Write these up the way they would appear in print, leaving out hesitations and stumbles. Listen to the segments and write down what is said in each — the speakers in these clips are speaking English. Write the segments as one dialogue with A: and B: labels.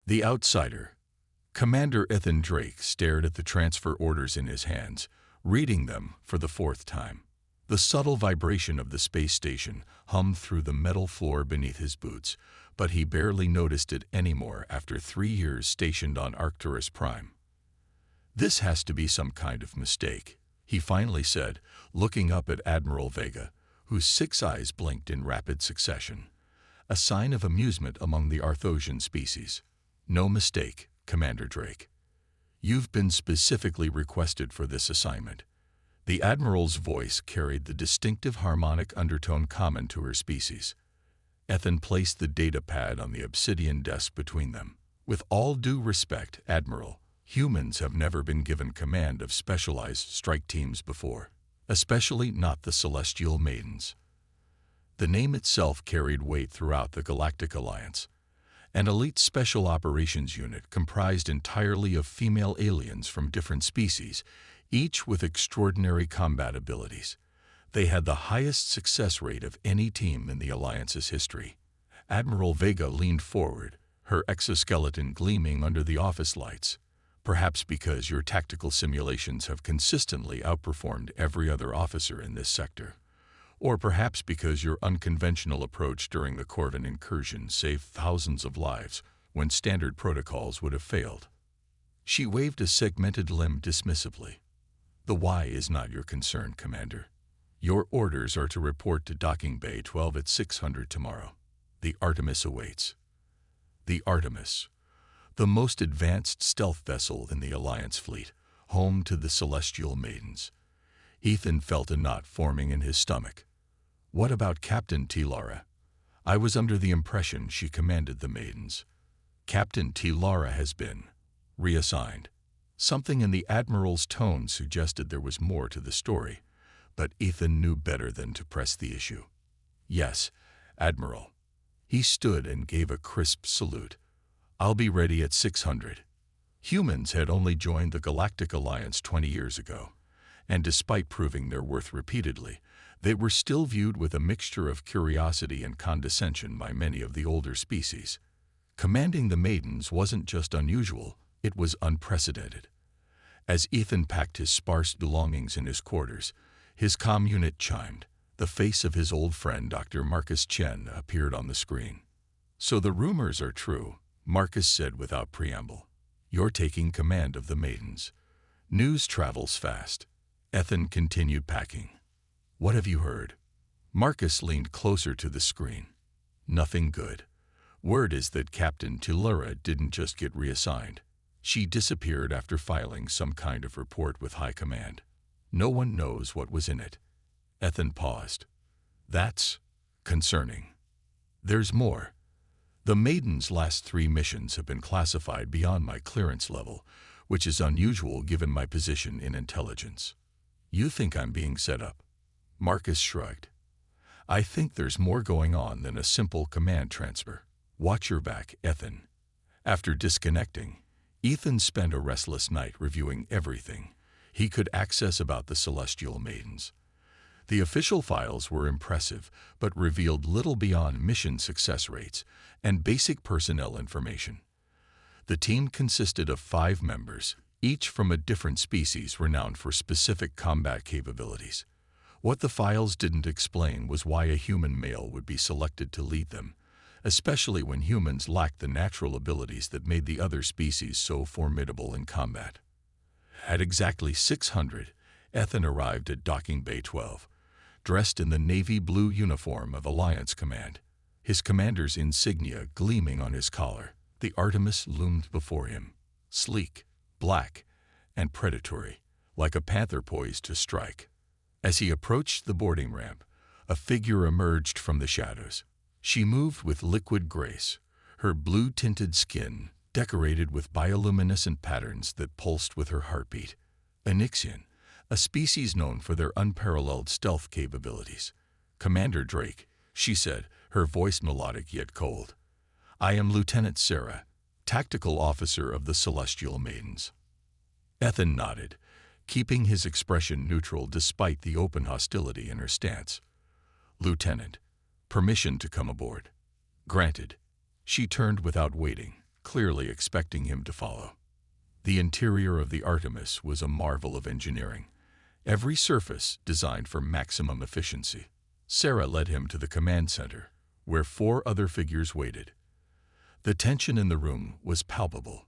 A: The outsider. Commander Ethan Drake stared at the transfer orders in his hands, reading them for the fourth time. The subtle vibration of the space station hummed through the metal floor beneath his boots, but he barely noticed it anymore after 3 years stationed on Arcturus Prime. "This has to be some kind of mistake," he finally said, looking up at Admiral Vega, whose 6 eyes blinked in rapid succession, a sign of amusement among the Arthosian species. "No mistake, Commander Drake. You've been specifically requested for this assignment." The Admiral's voice carried the distinctive harmonic undertone common to her species. Ethan placed the data pad on the obsidian desk between them. "With all due respect, Admiral, humans have never been given command of specialized strike teams before, especially not the Celestial Maidens." The name itself carried weight throughout the Galactic Alliance. An elite special operations unit comprised entirely of female aliens from different species, each with extraordinary combat abilities. They had the highest success rate of any team in the Alliance's history. Admiral Vega leaned forward, her exoskeleton gleaming under the office lights. "Perhaps because your tactical simulations have consistently outperformed every other officer in this sector. Or perhaps because your unconventional approach during the Corvin incursion saved thousands of lives when standard protocols would have failed." She waved a segmented limb dismissively. "The why is not your concern, Commander. Your orders are to report to Docking Bay 12 at 600 tomorrow. The Artemis awaits." The Artemis, the most advanced stealth vessel in the Alliance fleet, home to the Celestial Maidens. Ethan felt a knot forming in his stomach. "What about Captain T-Lara? I was under the impression she commanded the Maidens." "Captain T-Lara has been reassigned." Something in the Admiral's tone suggested there was more to the story, but Ethan knew better than to press the issue. "Yes, Admiral." He stood and gave a crisp salute. "I'll be ready at 600. Humans had only joined the Galactic Alliance 20 years ago, and despite proving their worth repeatedly, they were still viewed with a mixture of curiosity and condescension by many of the older species. Commanding the Maidens wasn't just unusual, it was unprecedented. As Ethan packed his sparse belongings in his quarters, his comm unit chimed. The face of his old friend Dr. Marcus Chen appeared on the screen. "So the rumors are true," Marcus said without preamble. "You're taking command of the Maidens. News travels fast." Ethan continued packing. "What have you heard?" Marcus leaned closer to the screen. "Nothing good. Word is that Captain T-Lara didn't just get reassigned. She disappeared after filing some kind of report with High Command. No one knows what was in it." Ethan paused. "That's concerning." "There's more. The Maiden's last 3 missions have been classified beyond my clearance level, which is unusual given my position in intelligence." "You think I'm being set up?" Marcus shrugged. "I think there's more going on than a simple command transfer. Watch your back, Ethan." After disconnecting, Ethan spent a restless night reviewing everything he could access about the Celestial Maidens. The official files were impressive, but revealed little beyond mission success rates and basic personnel information. The team consisted of 5 members, each from a different species renowned for specific combat capabilities. What the files didn't explain was why a human male would be selected to lead them, especially when humans lacked the natural abilities that made the other species so formidable in combat. At exactly 600, Ethan arrived at Docking Bay 12, dressed in the navy blue uniform of Alliance Command, his commander's insignia gleaming on his collar. The Artemis loomed before him, sleek, black, and predatory, like a panther poised to strike. As he approached the boarding ramp, a figure emerged from the shadows. She moved with liquid grace, her blue-tinted skin decorated with bioluminescent patterns that pulsed with her heartbeat. Onyxian, a species known for their unparalleled stealth capabilities. "Commander Drake," she said, her voice melodic yet cold. "I am Lieutenant Sarah, Tactical Officer of the Celestial Maidens." Ethan nodded, keeping his expression neutral despite the open hostility in her stance. "Lieutenant, permission to come aboard." "Granted." She turned without waiting, clearly expecting him to follow. The interior of the Artemis was a marvel of engineering, every surface designed for maximum efficiency. Sarah led him to the command center, where 4 other figures waited. The tension in the room was palpable.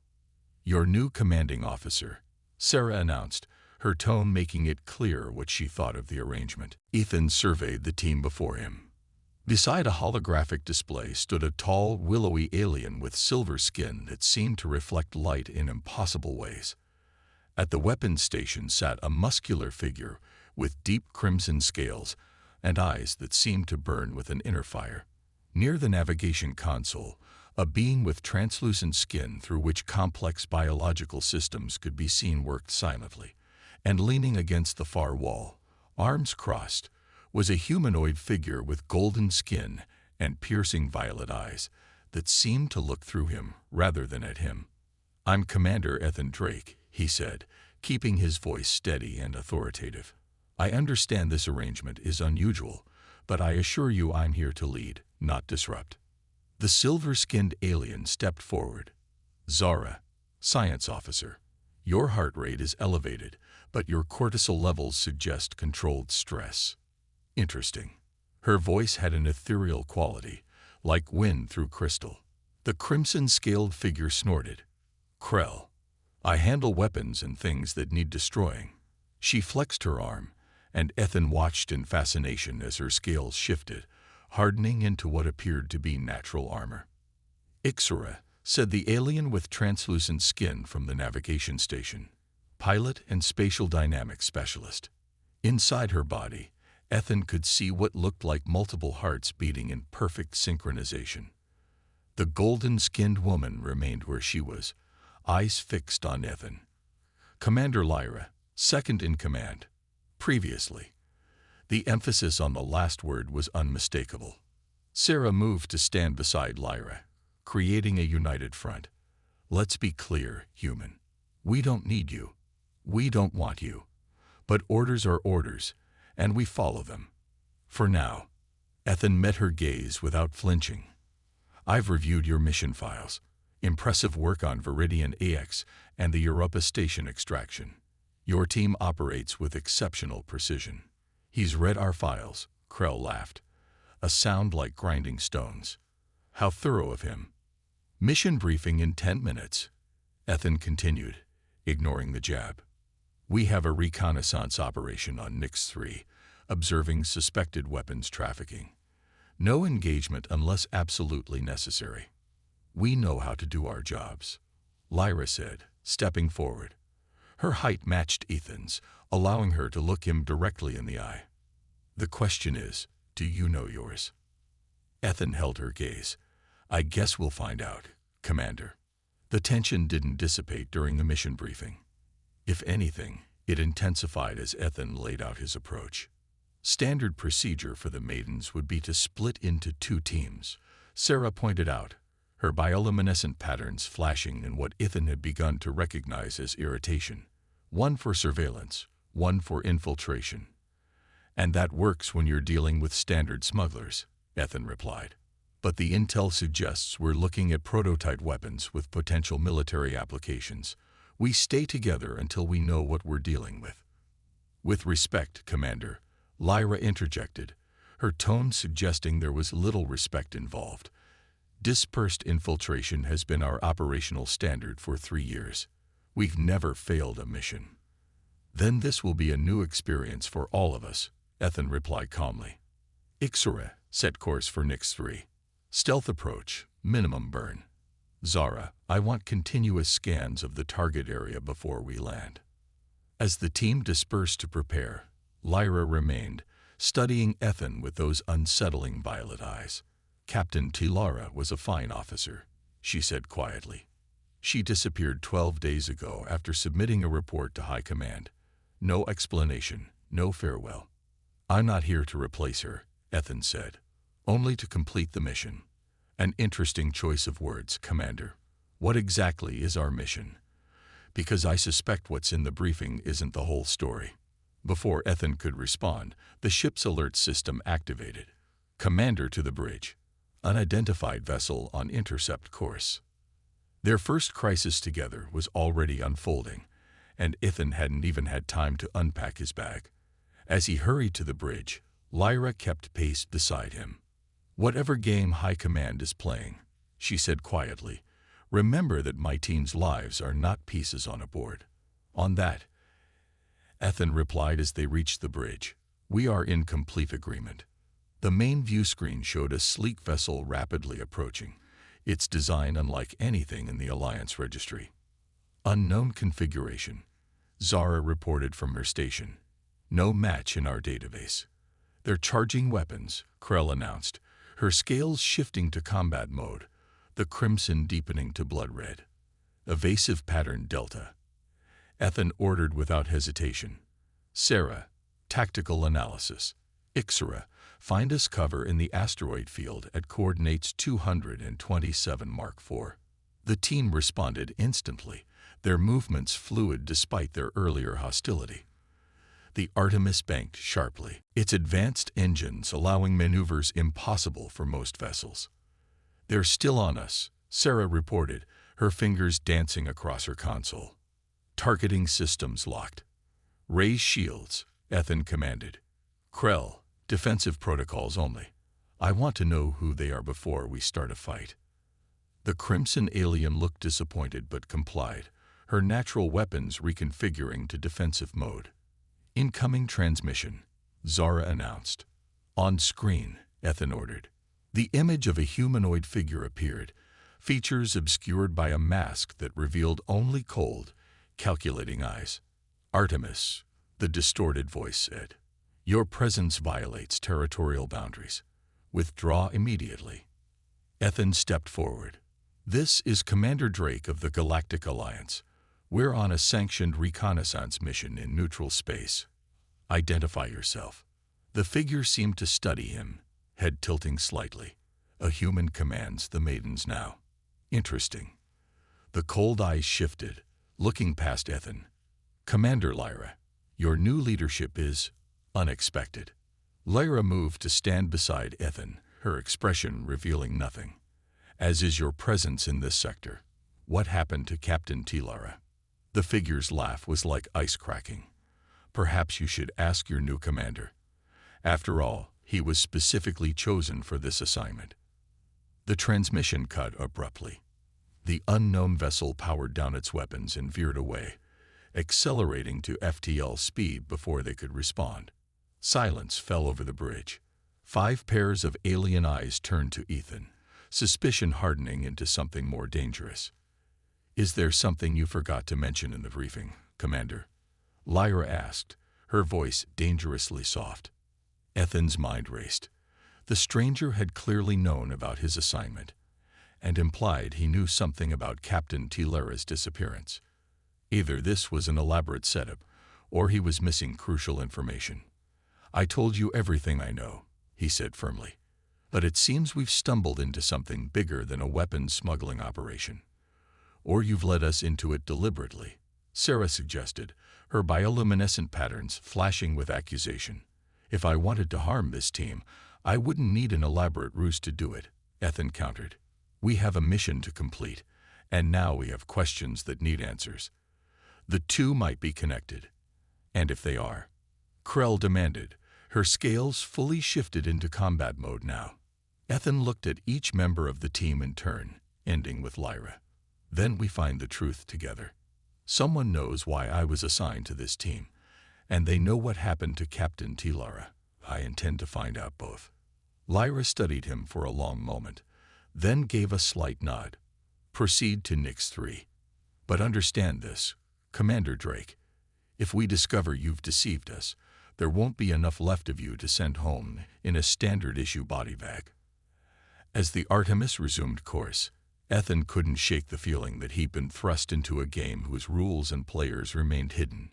A: "Your new commanding officer," Sarah announced, her tone making it clear what she thought of the arrangement. Ethan surveyed the team before him. Beside a holographic display stood a tall, willowy alien with silver skin that seemed to reflect light in impossible ways. At the weapons station sat a muscular figure with deep crimson scales and eyes that seemed to burn with an inner fire. Near the navigation console, a being with translucent skin through which complex biological systems could be seen worked silently, and leaning against the far wall, arms crossed, was a humanoid figure with golden skin and piercing violet eyes that seemed to look through him rather than at him. "I'm Commander Ethan Drake," he said, keeping his voice steady and authoritative. "I understand this arrangement is unusual, but I assure you I'm here to lead, not disrupt." The silver-skinned alien stepped forward. "Zara, Science Officer, your heart rate is elevated, but your cortisol levels suggest controlled stress." Interesting. Her voice had an ethereal quality, like wind through crystal. The crimson-scaled figure snorted. "Krell, I handle weapons and things that need destroying." She flexed her arm, and Ethan watched in fascination as her scales shifted, hardening into what appeared to be natural armor. "Ixora," said the alien with translucent skin from the navigation station, "pilot and spatial dynamics specialist." Inside her body, Ethan could see what looked like multiple hearts beating in perfect synchronization. The golden-skinned woman remained where she was, eyes fixed on Ethan. "Commander Lyra, second in command." Previously. The emphasis on the last word was unmistakable. Sarah moved to stand beside Lyra, creating a united front. "Let's be clear, human. We don't need you. We don't want you. But orders are orders, and we follow them. For now." Ethan met her gaze without flinching. "I've reviewed your mission files. Impressive work on Viridian AX and the Europa Station extraction. Your team operates with exceptional precision." "He's read our files," Krell laughed, a sound like grinding stones. "How thorough of him." "Mission briefing in 10 minutes," Ethan continued, ignoring the jab. "We have a reconnaissance operation on Nix-3, observing suspected weapons trafficking. No engagement unless absolutely necessary. We know how to do our jobs," Lyra said, stepping forward. Her height matched Ethan's, allowing her to look him directly in the eye. "The question is, do you know yours?" Ethan held her gaze. "I guess we'll find out, Commander." The tension didn't dissipate during the mission briefing. If anything, it intensified as Ethan laid out his approach. Standard procedure for the maidens would be to split into 2 teams, Sarah pointed out, her bioluminescent patterns flashing in what Ethan had begun to recognize as irritation. "One for surveillance, one for infiltration." "And that works when you're dealing with standard smugglers," Ethan replied. "But the intel suggests we're looking at prototype weapons with potential military applications. We stay together until we know what we're dealing with." "With respect, Commander," Lyra interjected, her tone suggesting there was little respect involved. "Dispersed infiltration has been our operational standard for 3 years. We've never failed a mission." "Then this will be a new experience for all of us," Ethan replied calmly. "Ixora, set course for Nix-3. Stealth approach, minimum burn. Zara, I want continuous scans of the target area before we land." As the team dispersed to prepare, Lyra remained, studying Ethan with those unsettling violet eyes. "Captain Tilara was a fine officer," she said quietly. "She disappeared 12 days ago after submitting a report to High Command. No explanation, no farewell." "I'm not here to replace her," Ethan said, "only to complete the mission." "An interesting choice of words, Commander. What exactly is our mission? Because I suspect what's in the briefing isn't the whole story." Before Ethan could respond, the ship's alert system activated. "Commander to the bridge. Unidentified vessel on intercept course." Their first crisis together was already unfolding, and Ethan hadn't even had time to unpack his bag. As he hurried to the bridge, Lyra kept pace beside him. "Whatever game High Command is playing," she said quietly, "remember that my team's lives are not pieces on a board." "On that," Ethan replied as they reached the bridge, "we are in complete agreement." The main view screen showed a sleek vessel rapidly approaching, its design unlike anything in the Alliance registry. "Unknown configuration," Zara reported from her station. "No match in our database." "They're charging weapons," Krell announced, her scales shifting to combat mode, the crimson deepening to blood red. "Evasive pattern Delta," Ethan ordered without hesitation. "Sarah, tactical analysis. Ixera, find us cover in the asteroid field at coordinates 227 Mark IV. The team responded instantly, their movements fluid despite their earlier hostility. The Artemis banked sharply, its advanced engines allowing maneuvers impossible for most vessels. "They're still on us," Sarah reported, her fingers dancing across her console. "Targeting systems locked." "Raise shields," Ethan commanded. "Krell, defensive protocols only. I want to know who they are before we start a fight." The crimson alien looked disappointed but complied, her natural weapons reconfiguring to defensive mode. "Incoming transmission," Zara announced. "On screen," Ethan ordered. The image of a humanoid figure appeared, features obscured by a mask that revealed only cold, calculating eyes. "Artemis," the distorted voice said. "Your presence violates territorial boundaries. Withdraw immediately." Ethan stepped forward. "This is Commander Drake of the Galactic Alliance. We're on a sanctioned reconnaissance mission in neutral space. Identify yourself." The figure seemed to study him, head tilting slightly. A human commands the maidens now. Interesting. The cold eyes shifted, looking past Ethan. "Commander Lyra, your new leadership is unexpected." Lyra moved to stand beside Ethan, her expression revealing nothing. "As is your presence in this sector. What happened to Captain Lyra?" The figure's laugh was like ice cracking. "Perhaps you should ask your new commander. After all, he was specifically chosen for this assignment." The transmission cut abruptly. The unknown vessel powered down its weapons and veered away, accelerating to FTL speed before they could respond. Silence fell over the bridge. 5 pairs of alien eyes turned to Ethan, suspicion hardening into something more dangerous. "Is there something you forgot to mention in the briefing, Commander?" Lyra asked, her voice dangerously soft. Ethan's mind raced. The stranger had clearly known about his assignment, and implied he knew something about Captain Lyra's disappearance. Either this was an elaborate setup, or he was missing crucial information. "I told you everything I know," he said firmly. "But it seems we've stumbled into something bigger than a weapons smuggling operation. Or you've led us into it deliberately," Sarah suggested, her bioluminescent patterns flashing with accusation. "If I wanted to harm this team, I wouldn't need an elaborate ruse to do it," Ethan countered. "We have a mission to complete, and now we have questions that need answers. The two might be connected. And if they are," Krell demanded, her scales fully shifted into combat mode now. Ethan looked at each member of the team in turn, ending with Lyra. "Then we find the truth together. Someone knows why I was assigned to this team, and they know what happened to Captain Lyra. I intend to find out both." Lyra studied him for a long moment, then gave a slight nod. "Proceed to Nix 3. But understand this, Commander Drake. If we discover you've deceived us, there won't be enough left of you to send home in a standard-issue body bag." As the Artemis resumed course, Ethan couldn't shake the feeling that he'd been thrust into a game whose rules and players remained hidden.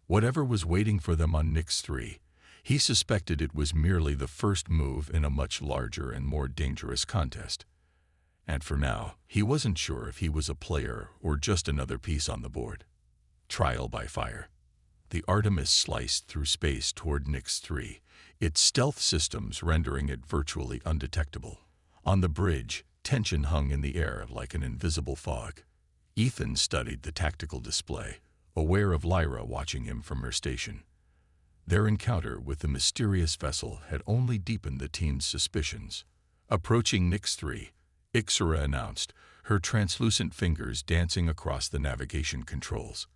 A: Whatever was waiting for them on Nix 3, he suspected it was merely the first move in a much larger and more dangerous contest. And for now, he wasn't sure if he was a player or just another piece on the board. Trial by fire. The Artemis sliced through space toward Nix 3, its stealth systems rendering it virtually undetectable. On the bridge, tension hung in the air like an invisible fog. Ethan studied the tactical display, aware of Lyra watching him from her station. Their encounter with the mysterious vessel had only deepened the team's suspicions. Approaching Nix 3, Ixora announced, her translucent fingers dancing across the navigation controls.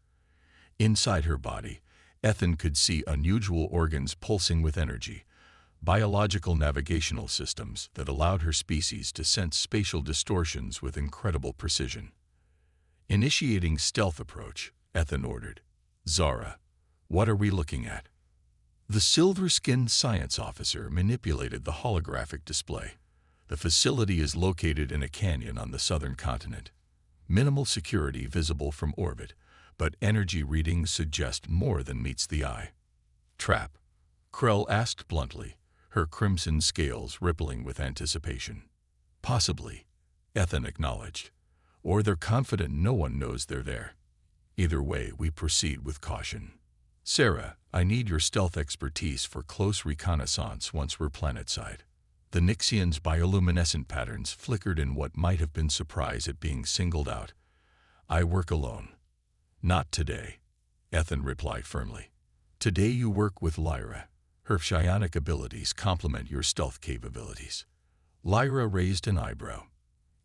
A: Inside her body, Ethan could see unusual organs pulsing with energy, biological navigational systems that allowed her species to sense spatial distortions with incredible precision. Initiating stealth approach, Ethan ordered. Zara, what are we looking at? The silver-skinned science officer manipulated the holographic display. The facility is located in a canyon on the southern continent. Minimal security visible from orbit, but energy readings suggest more than meets the eye. Trap? Krell asked bluntly, her crimson scales rippling with anticipation. Possibly, Ethan acknowledged. Or they're confident no one knows they're there. Either way, we proceed with caution. Sarah, I need your stealth expertise for close reconnaissance once we're planetside. The Nixian's bioluminescent patterns flickered in what might have been surprise at being singled out. I work alone. Not today, Ethan replied firmly. Today you work with Lyra. Her psionic abilities complement your stealth capabilities. Lyra raised an eyebrow.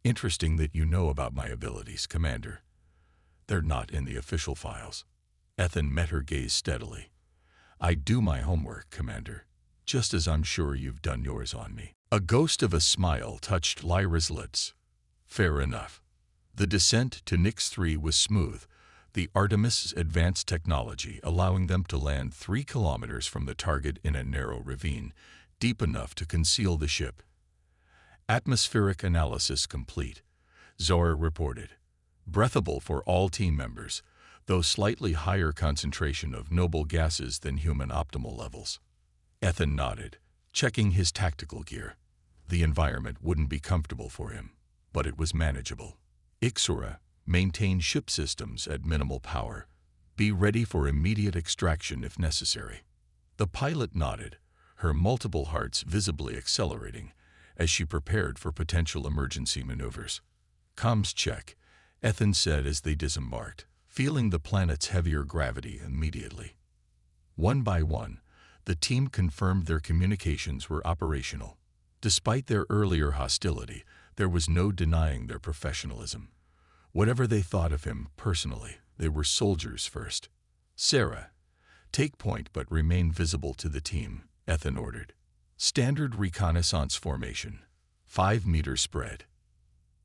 A: Interesting that you know about my abilities, Commander. They're not in the official files. Ethan met her gaze steadily. I do my homework, Commander, just as I'm sure you've done yours on me. A ghost of a smile touched Lyra's lips. Fair enough. The descent to Nix 3 was smooth, the Artemis' advanced technology allowing them to land 3 kilometers from the target in a narrow ravine, deep enough to conceal the ship. Atmospheric analysis complete, Zora reported. Breathable for all team members, though slightly higher concentration of noble gases than human optimal levels. Ethan nodded, checking his tactical gear. The environment wouldn't be comfortable for him, but it was manageable. Ixora, maintain ship systems at minimal power. Be ready for immediate extraction if necessary. The pilot nodded, her multiple hearts visibly accelerating as she prepared for potential emergency maneuvers. Comms check, Ethan said as they disembarked, feeling the planet's heavier gravity immediately. One by one, the team confirmed their communications were operational. Despite their earlier hostility, there was no denying their professionalism. Whatever they thought of him personally, they were soldiers first. Sarah, take point but remain visible to the team, Ethan ordered. Standard reconnaissance formation, 5-meter spread.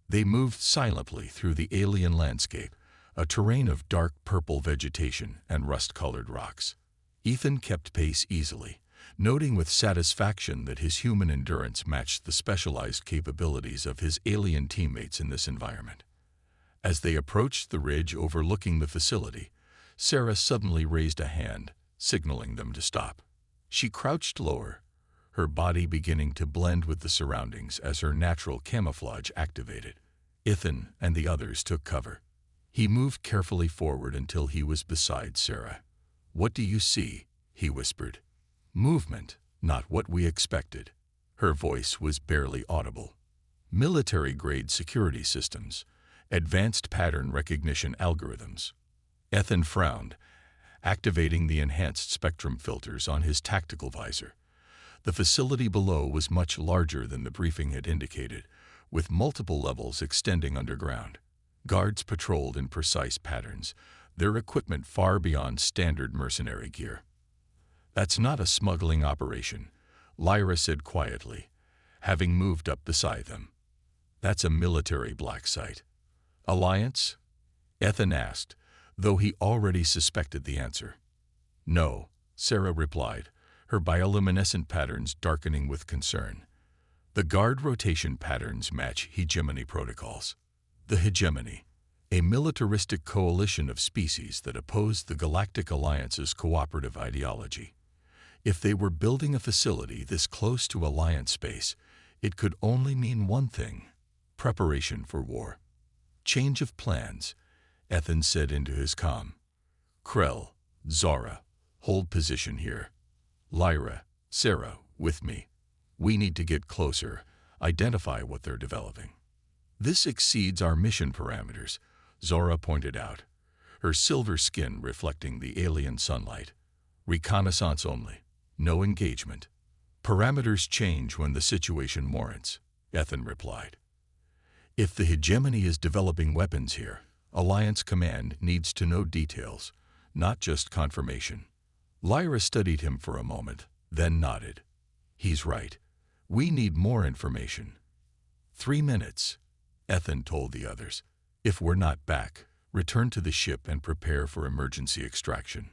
A: They moved silently through the alien landscape, a terrain of dark purple vegetation and rust-colored rocks. Ethan kept pace easily, noting with satisfaction that his human endurance matched the specialized capabilities of his alien teammates in this environment. As they approached the ridge overlooking the facility, Sarah suddenly raised a hand, signaling them to stop. She crouched lower, her body beginning to blend with the surroundings as her natural camouflage activated. Ethan and the others took cover. He moved carefully forward until he was beside Sarah. What do you see? He whispered. Movement, not what we expected. Her voice was barely audible. Military-grade security systems, advanced pattern recognition algorithms. Ethan frowned, activating the enhanced spectrum filters on his tactical visor. The facility below was much larger than the briefing had indicated, with multiple levels extending underground. Guards patrolled in precise patterns, their equipment far beyond standard mercenary gear. That's not a smuggling operation, Lyra said quietly, having moved up beside them. That's a military black site. Alliance? Ethan asked, though he already suspected the answer. No, Sarah replied, her bioluminescent patterns darkening with concern. The guard rotation patterns match hegemony protocols. The hegemony, a militaristic coalition of species that opposed the Galactic Alliance's cooperative ideology. If they were building a facility this close to Alliance space, it could only mean one thing: preparation for war. Change of plans, Ethan said into his comm. Krell, Zara, hold position here. Lyra, Sarah, with me. We need to get closer, identify what they're developing. This exceeds our mission parameters, Zora pointed out, her silver skin reflecting the alien sunlight. Reconnaissance only. No engagement. Parameters change when the situation warrants, Ethan replied. If the hegemony is developing weapons here, Alliance Command needs to know details, not just confirmation. Lyra studied him for a moment, then nodded. He's right. We need more information. 3 minutes, Ethan told the others. If we're not back, return to the ship and prepare for emergency extraction.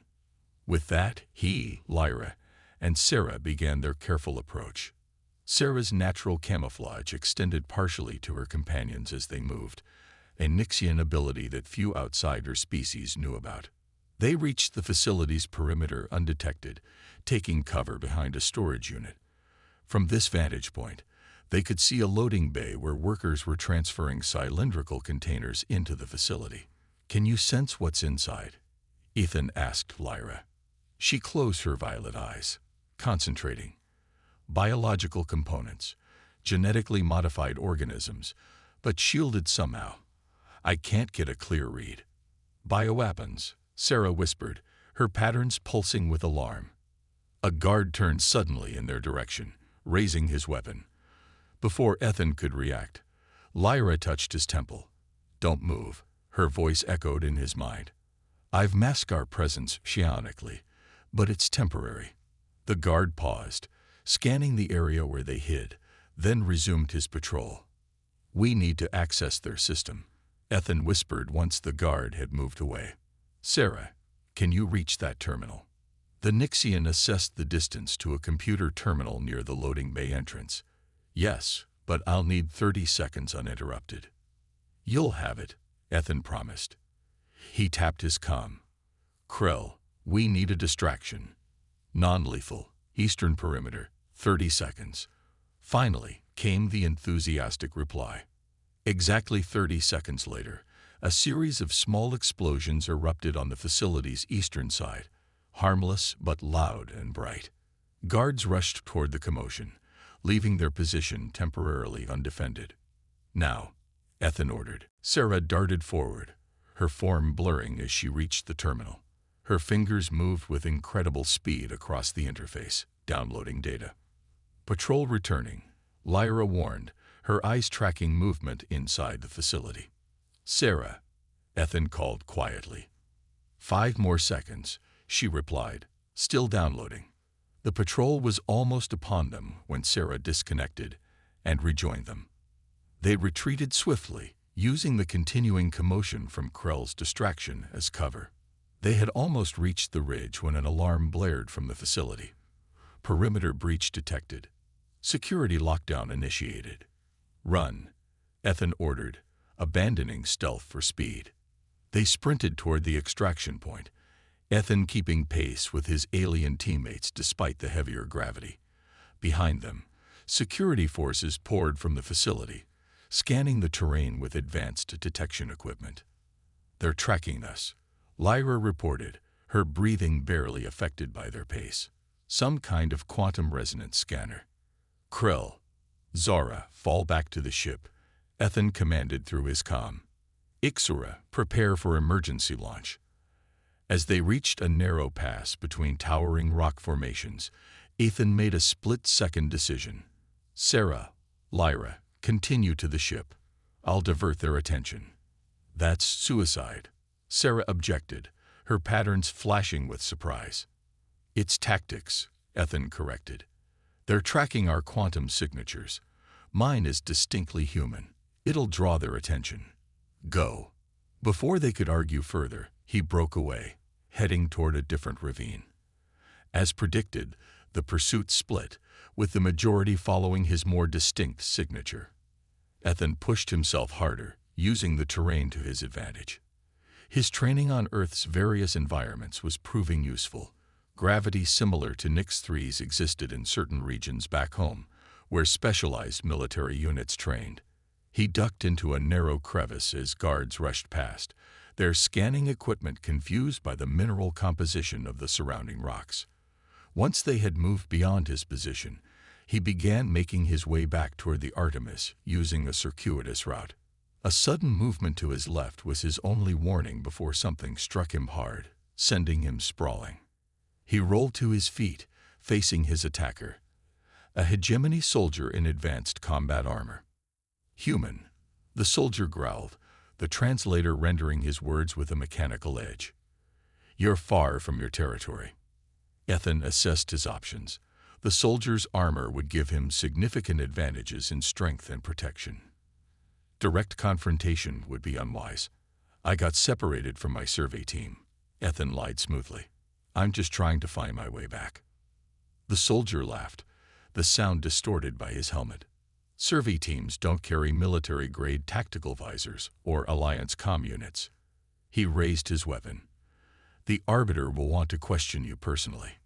A: With that, he, Lyra, and Sarah began their careful approach. Sarah's natural camouflage extended partially to her companions as they moved, a Nixian ability that few outside her species knew about. They reached the facility's perimeter undetected, taking cover behind a storage unit. From this vantage point, they could see a loading bay where workers were transferring cylindrical containers into the facility. Can you sense what's inside? Ethan asked Lyra. She closed her violet eyes, concentrating. Biological components, genetically modified organisms, but shielded somehow. I can't get a clear read. Bioweapons, Sarah whispered, her patterns pulsing with alarm. A guard turned suddenly in their direction, raising his weapon. Before Ethan could react, Lyra touched his temple. Don't move, her voice echoed in his mind. I've masked our presence psionically, but it's temporary. The guard paused, scanning the area where they hid, then resumed his patrol. We need to access their system, Ethan whispered once the guard had moved away. Sarah, can you reach that terminal? The Nixian assessed the distance to a computer terminal near the loading bay entrance. Yes, but I'll need 30 seconds uninterrupted. You'll have it, Ethan promised. He tapped his comm. Krell, we need a distraction. Non-lethal, eastern perimeter, 30 seconds. Finally came the enthusiastic reply. Exactly 30 seconds later, a series of small explosions erupted on the facility's eastern side, harmless but loud and bright. Guards rushed toward the commotion, leaving their position temporarily undefended. Now, Ethan ordered. Sarah darted forward, her form blurring as she reached the terminal. Her fingers moved with incredible speed across the interface, downloading data. Patrol returning, Lyra warned, her eyes tracking movement inside the facility. Sarah, Ethan called quietly. 5 more seconds, she replied, still downloading. The patrol was almost upon them when Sarah disconnected and rejoined them. They retreated swiftly, using the continuing commotion from Krell's distraction as cover. They had almost reached the ridge when an alarm blared from the facility. Perimeter breach detected. Security lockdown initiated. Run, Ethan ordered, abandoning stealth for speed. They sprinted toward the extraction point, Ethan keeping pace with his alien teammates despite the heavier gravity. Behind them, security forces poured from the facility, scanning the terrain with advanced detection equipment. They're tracking us, Lyra reported, her breathing barely affected by their pace. Some kind of quantum resonance scanner. Krell, Zara, fall back to the ship, Ethan commanded through his comm. Ixura, prepare for emergency launch. As they reached a narrow pass between towering rock formations, Ethan made a split-second decision. Sarah, Lyra, continue to the ship. I'll divert their attention. That's suicide, Sarah objected, her patterns flashing with surprise. It's tactics, Ethan corrected. They're tracking our quantum signatures. Mine is distinctly human. It'll draw their attention. Go. Before they could argue further, he broke away, heading toward a different ravine. As predicted, the pursuit split, with the majority following his more distinct signature. Ethan pushed himself harder, using the terrain to his advantage. His training on Earth's various environments was proving useful. Gravity similar to Nix-3's existed in certain regions back home, where specialized military units trained. He ducked into a narrow crevice as guards rushed past, their scanning equipment confused by the mineral composition of the surrounding rocks. Once they had moved beyond his position, he began making his way back toward the Artemis using a circuitous route. A sudden movement to his left was his only warning before something struck him hard, sending him sprawling. He rolled to his feet, facing his attacker, a hegemony soldier in advanced combat armor. "Human," the soldier growled, the translator rendering his words with a mechanical edge. "You're far from your territory." Ethan assessed his options. The soldier's armor would give him significant advantages in strength and protection. Direct confrontation would be unwise. "I got separated from my survey team," Ethan lied smoothly. "I'm just trying to find my way back." The soldier laughed, the sound distorted by his helmet. "Survey teams don't carry military-grade tactical visors or Alliance comm units." He raised his weapon. "The Arbiter will want to question you personally."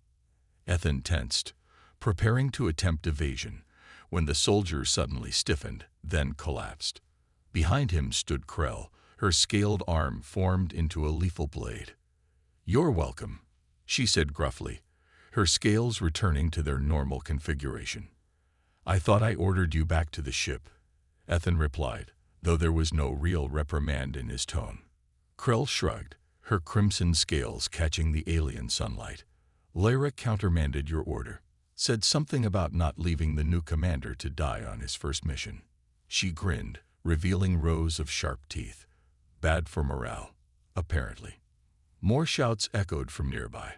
A: Ethan tensed, preparing to attempt evasion, when the soldier suddenly stiffened, then collapsed. Behind him stood Krell, her scaled arm formed into a lethal blade. "You're welcome," she said gruffly, her scales returning to their normal configuration. "I thought I ordered you back to the ship," Ethan replied, though there was no real reprimand in his tone. Krell shrugged, her crimson scales catching the alien sunlight. "Lyra countermanded your order, said something about not leaving the new commander to die on his first mission." She grinned, revealing rows of sharp teeth. "Bad for morale, apparently." More shouts echoed from nearby.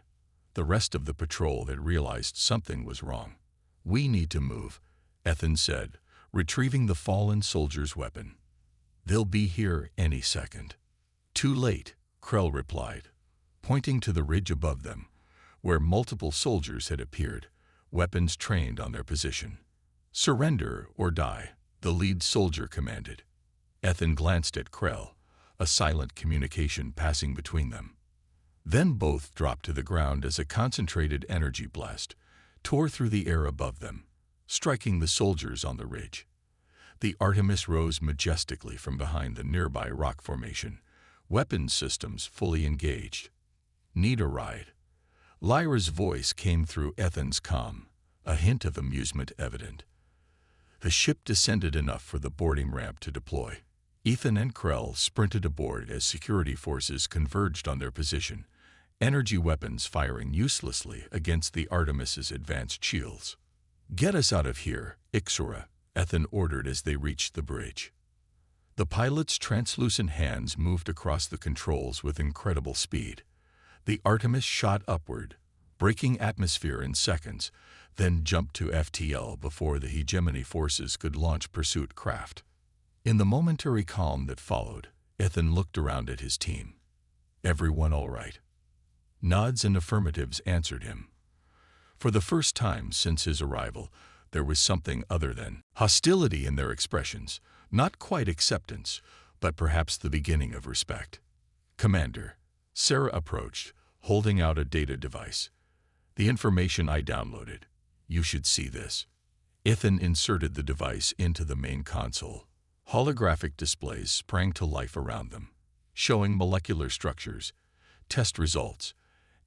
A: The rest of the patrol had realized something was wrong. "We need to move," Ethan said, retrieving the fallen soldier's weapon. "They'll be here any second." "Too late," Krell replied, pointing to the ridge above them, where multiple soldiers had appeared, weapons trained on their position. "Surrender or die," the lead soldier commanded. Ethan glanced at Krell, a silent communication passing between them. Then both dropped to the ground as a concentrated energy blast tore through the air above them, striking the soldiers on the ridge. The Artemis rose majestically from behind the nearby rock formation, weapons systems fully engaged. "Need a ride?" Lyra's voice came through Ethan's comm, a hint of amusement evident. The ship descended enough for the boarding ramp to deploy. Ethan and Krell sprinted aboard as security forces converged on their position, energy weapons firing uselessly against the Artemis's advanced shields. "Get us out of here, Ixora," Ethan ordered as they reached the bridge. The pilot's translucent hands moved across the controls with incredible speed. The Artemis shot upward, breaking atmosphere in seconds, then jumped to FTL before the hegemony forces could launch pursuit craft. In the momentary calm that followed, Ethan looked around at his team. "Everyone all right?" Nods and affirmatives answered him. For the first time since his arrival, there was something other than hostility in their expressions, not quite acceptance, but perhaps the beginning of respect. "Commander," Sarah approached, holding out a data device. "The information I downloaded. You should see this." Ethan inserted the device into the main console. Holographic displays sprang to life around them, showing molecular structures, test results,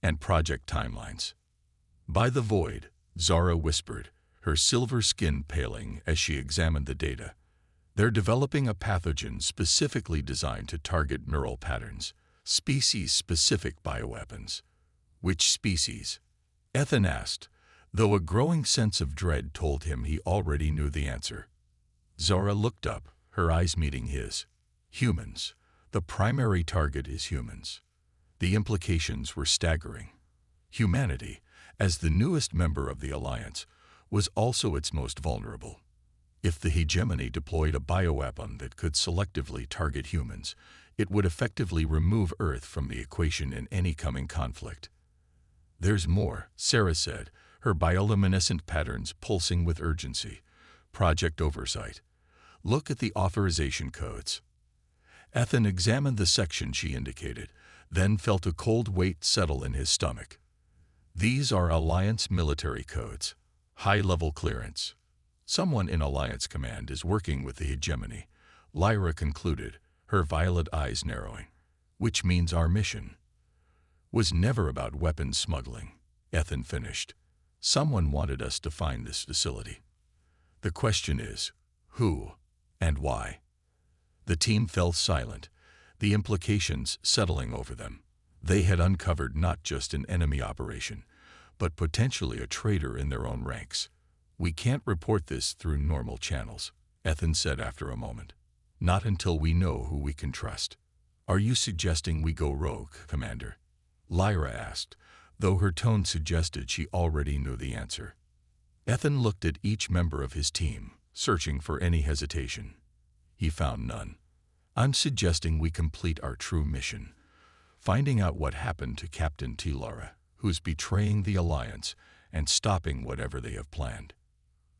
A: and project timelines. "By the void," Zara whispered, her silver skin paling as she examined the data. "They're developing a pathogen specifically designed to target neural patterns, species-specific bioweapons." "Which species?" Ethan asked, though a growing sense of dread told him he already knew the answer. Zara looked up, her eyes meeting his. "Humans. The primary target is humans." The implications were staggering. Humanity, as the newest member of the Alliance, was also its most vulnerable. If the hegemony deployed a bioweapon that could selectively target humans, it would effectively remove Earth from the equation in any coming conflict. "There's more," Sarah said, her bioluminescent patterns pulsing with urgency. "Project oversight. Look at the authorization codes." Ethan examined the section she indicated, then felt a cold weight settle in his stomach. "These are Alliance military codes. High-level clearance. Someone in Alliance Command is working with the hegemony," Lyra concluded, her violet eyes narrowing. "Which means our mission was never about weapons smuggling," Ethan finished. "Someone wanted us to find this facility. The question is, who and why?" The team fell silent, the implications settling over them. They had uncovered not just an enemy operation, but potentially a traitor in their own ranks. "We can't report this through normal channels," Ethan said after a moment. "Not until we know who we can trust." "Are you suggesting we go rogue, Commander?" Lyra asked, though her tone suggested she already knew the answer. Ethan looked at each member of his team, searching for any hesitation. He found none. "I'm suggesting we complete our true mission, finding out what happened to Captain Tilara, who's betraying the Alliance and stopping whatever they have planned."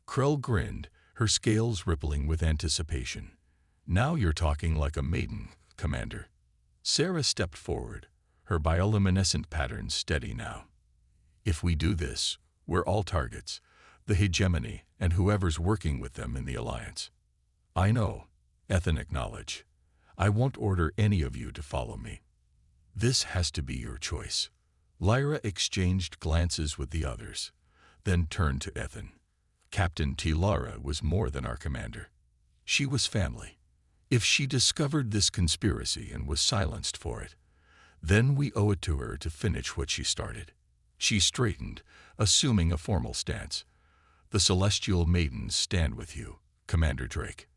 A: Krell grinned, her scales rippling with anticipation. "Now you're talking like a maiden, Commander." Sarah stepped forward, her bioluminescent patterns steady now. "If we do this, we're all targets, the hegemony and whoever's working with them in the Alliance." "I know," Ethan acknowledged. "I won't order any of you to follow me. This has to be your choice." Lyra exchanged glances with the others, then turned to Ethan. Captain Tilara was more than our commander. She was family. If she discovered this conspiracy and was silenced for it, then we owe it to her to finish what she started. She straightened, assuming a formal stance. "The Celestial Maidens stand with you, Commander Drake."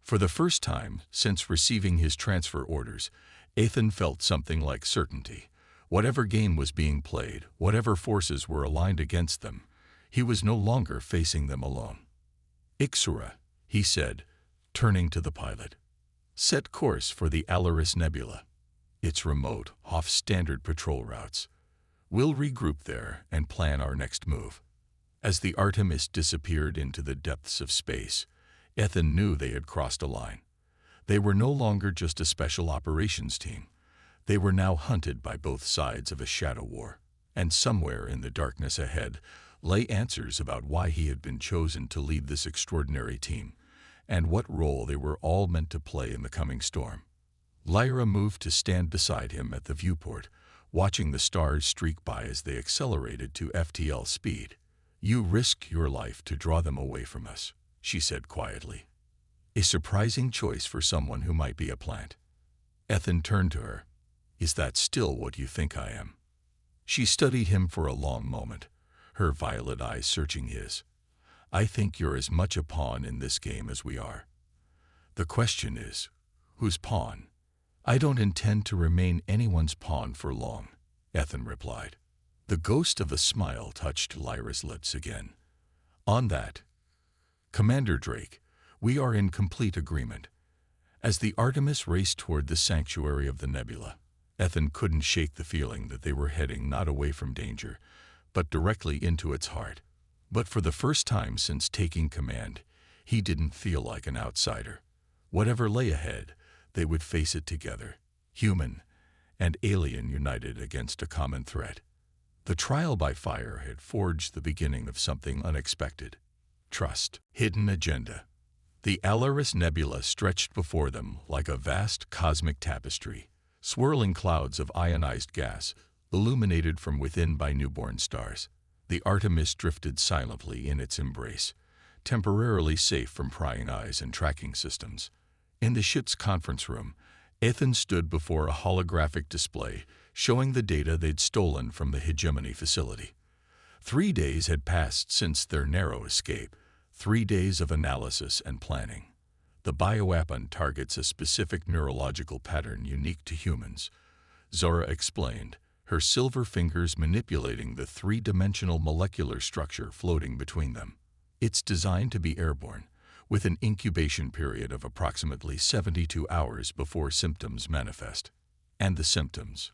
A: For the first time since receiving his transfer orders, Ethan felt something like certainty. Whatever game was being played, whatever forces were aligned against them, he was no longer facing them alone. "Ixura," he said, turning to the pilot. "Set course for the Alaris Nebula. It's remote, off standard patrol routes. We'll regroup there and plan our next move." As the Artemis disappeared into the depths of space, Ethan knew they had crossed a line. They were no longer just a special operations team. They were now hunted by both sides of a shadow war, and somewhere in the darkness ahead lay answers about why he had been chosen to lead this extraordinary team, and what role they were all meant to play in the coming storm. Lyra moved to stand beside him at the viewport, watching the stars streak by as they accelerated to FTL speed. "You risk your life to draw them away from us," she said quietly. "A surprising choice for someone who might be a plant." Ethan turned to her. "Is that still what you think I am?" She studied him for a long moment, her violet eyes searching his. "I think you're as much a pawn in this game as we are. The question is, whose pawn?" "I don't intend to remain anyone's pawn for long," Ethan replied. The ghost of a smile touched Lyra's lips again. "On that, Commander Drake, we are in complete agreement." As the Artemis raced toward the sanctuary of the nebula, Ethan couldn't shake the feeling that they were heading not away from danger, but directly into its heart. But for the first time since taking command, he didn't feel like an outsider. Whatever lay ahead, they would face it together, human and alien united against a common threat. The trial by fire had forged the beginning of something unexpected. Trust. Hidden agenda. The Alaris Nebula stretched before them like a vast cosmic tapestry, swirling clouds of ionized gas, illuminated from within by newborn stars. The Artemis drifted silently in its embrace, temporarily safe from prying eyes and tracking systems. In the ship's conference room, Ethan stood before a holographic display showing the data they'd stolen from the hegemony facility. 3 days had passed since their narrow escape, 3 days of analysis and planning. The bioweapon targets a specific neurological pattern unique to humans, Zora explained, her silver fingers manipulating the 3-dimensional molecular structure floating between them. It's designed to be airborne, with an incubation period of approximately 72 hours before symptoms manifest. "And the symptoms?"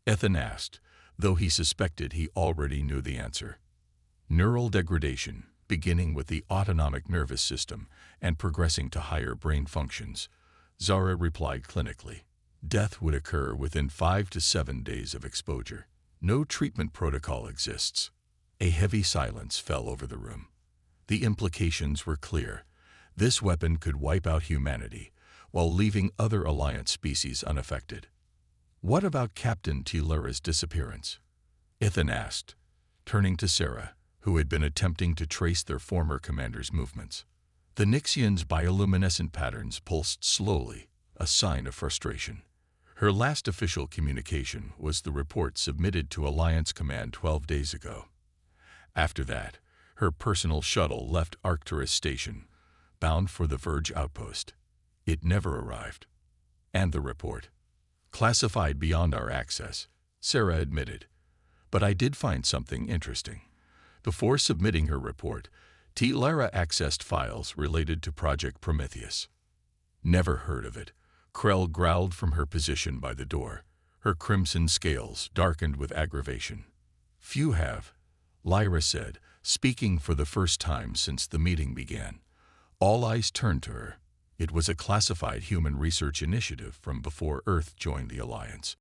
A: Ethan asked, though he suspected he already knew the answer. "Neural degradation, beginning with the autonomic nervous system and progressing to higher brain functions," Zara replied clinically. "Death would occur within 5 to 7 days of exposure. No treatment protocol exists." A heavy silence fell over the room. The implications were clear. This weapon could wipe out humanity, while leaving other Alliance species unaffected. "What about Captain Tilara's disappearance?" Ethan asked, turning to Sarah, who had been attempting to trace their former commander's movements. The Nixian's bioluminescent patterns pulsed slowly, a sign of frustration. Her last official communication was the report submitted to Alliance Command 12 days ago. After that, her personal shuttle left Arcturus Station, bound for the Verge outpost. It never arrived. And the report? Classified beyond our access, Sarah admitted. But I did find something interesting. Before submitting her report, Lara accessed files related to Project Prometheus. Never heard of it. Krell growled from her position by the door, her crimson scales darkened with aggravation. Few have, Lyra said, speaking for the first time since the meeting began. All eyes turned to her. It was a classified human research initiative from before Earth joined the Alliance.